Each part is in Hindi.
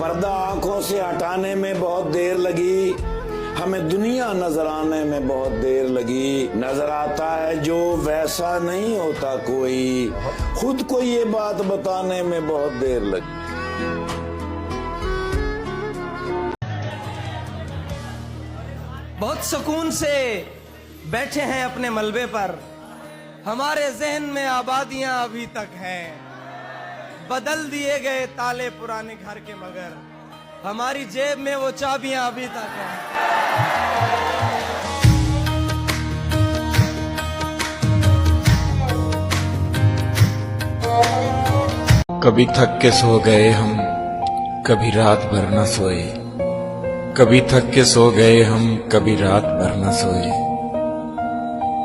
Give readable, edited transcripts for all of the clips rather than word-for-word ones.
पर्दा आंखों से हटाने में बहुत देर लगी, हमें दुनिया नजर आने में बहुत देर लगी। नजर आता है जो वैसा नहीं होता कोई, खुद को ये बात बताने में बहुत देर लगी। बहुत सुकून से बैठे हैं अपने मलबे पर, हमारे जहन में आबादियां अभी तक हैं। बदल दिए गए ताले पुराने घर के, मगर हमारी जेब में वो चाबियां अभी तक हैं। कभी थक के सो गए हम, कभी रात भर न सोए। कभी थक के सो गए हम, कभी रात भर न सोए।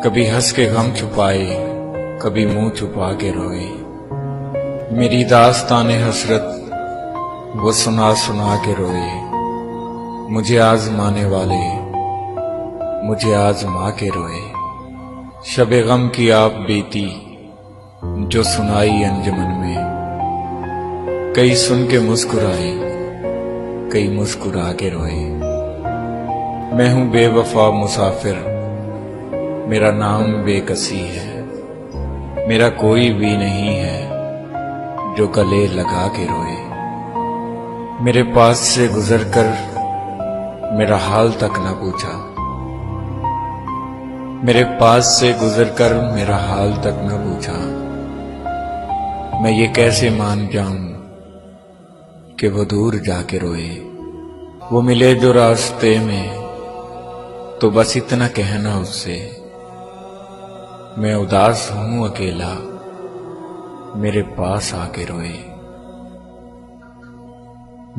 कभी हंस के गम छुपाए, कभी मुंह छुपा के रोए। मेरी दास्ताने हसरत वो सुना सुना के रोए। मुझे आजमाने वाले मुझे आजमा के रोए। शबे गम की आप बीती जो सुनाई अंजुमन में। कई सुन के मुस्कुराए, कई मुस्कुरा के रोए। मैं हूं बेवफा मुसाफिर, मेरा नाम बेकसी है। मेरा कोई भी नहीं है जो गले लगा के रोए। मेरे पास से गुजर कर मेरा हाल तक न पूछा। मेरे पास से गुजर कर मेरा हाल तक न पूछा। मैं ये कैसे मान जाऊं कि वो दूर जाके रोए। वो मिले जो रास्ते में तो बस इतना कहना उससे, मैं उदास हूं अकेला, मेरे पास आके रोए।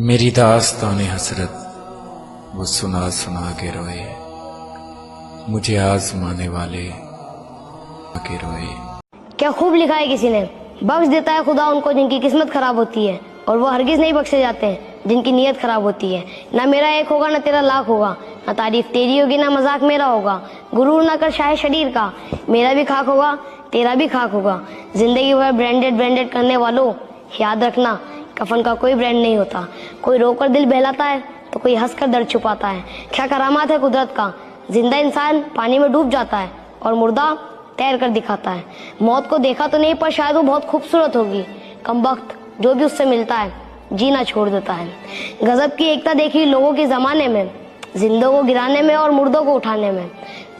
मेरी दास्ताने हसरत वो सुना सुना के रोए। मुझे आजमाने वाले आके रोए। क्या खूब लिखा है किसी ने, बख्श देता है खुदा उनको जिनकी किस्मत खराब होती है, और वो हरगिज नहीं बख्शे जाते हैं जिनकी नीयत खराब होती है। ना मेरा एक होगा ना तेरा लाख होगा, ना तारीफ तेरी होगी ना मजाक मेरा होगा। गुरूर ना कर शाह शरीर का, मेरा भी खाक होगा तेरा भी खाक होगा। जिंदगी भर ब्रांडेड ब्रांडेड करने वालों, याद रखना कफन का कोई ब्रांड नहीं होता। कोई रोकर दिल बहलाता है तो कोई हंसकर दर्द छुपाता है। क्या करामात है कुदरत का, जिंदा इंसान पानी में डूब जाता है और मुर्दा तैर कर दिखाता है। मौत को देखा तो नहीं, पर शायद वो बहुत खूबसूरत होगी। कमबख्त जो भी उससे मिलता है जीना छोड़ देता है। गजब की एकता देखी लोगों के जमाने में, जिंदों को गिराने में और मुर्दों को उठाने में।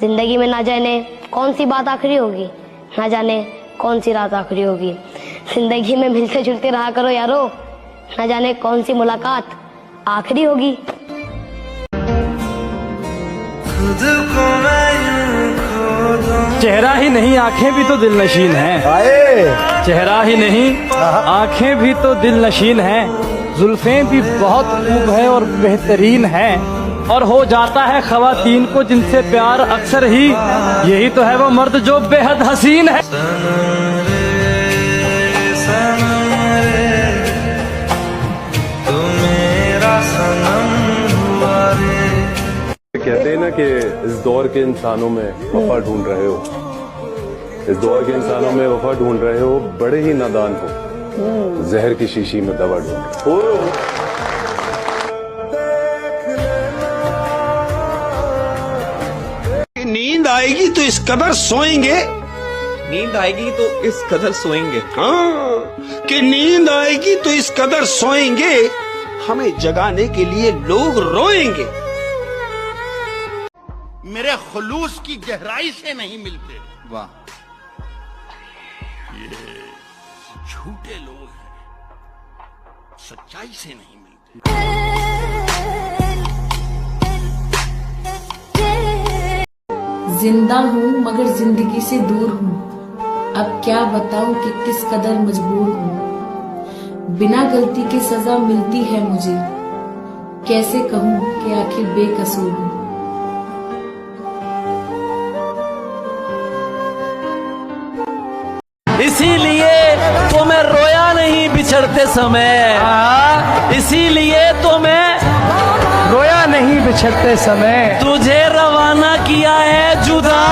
जिंदगी में ना जाने कौन सी बात आखिरी होगी, ना जाने कौन सी रात आखिरी होगी। जिंदगी में मिलते जुलते रहा करो यारो, ना जाने कौन सी मुलाकात आखिरी होगी। चेहरा ही नहीं आंखें भी तो दिल नशीन है। चेहरा ही नहीं आंखें भी तो दिल नशीन है। जुल्फें भी बहुत खूब है और बेहतरीन है, और हो जाता है खवातीन को जिनसे प्यार अक्सर ही। यही तो है वो मर्द जो बेहद हसीन है। कहते हैं ना कि इस दौर के इंसानों में वफा ढूंढ रहे हो, इस दौर के इंसानों में वफा ढूंढ रहे हो, बड़े ही नादान हो, जहर की शीशी में दवा ढूंढ रहे हो। नींद आएगी तो इस कदर सोएंगे, नींद आएगी तो इस कदर सोएंगे। हाँ कि नींद आएगी तो इस कदर सोएंगे, हमें जगाने के लिए लोग रोएंगे। मेरे खुलूस की गहराई से नहीं मिलते। वाह, ये झूठे लोग हैं, सच्चाई से नहीं मिलते। जिंदा हूँ मगर जिंदगी से दूर हूँ। अब क्या बताऊं कि किस कदर मजबूर हूँ। बिना गलती के सजा मिलती है मुझे, कैसे कहूँ कि आखिर बेकसूर हूँ। इसीलिए तो मैं रोया नहीं बिछड़ते समय, इसीलिए तो मैं रोया नहीं बिछड़ते समय। तुझे रवाना किया है जुदा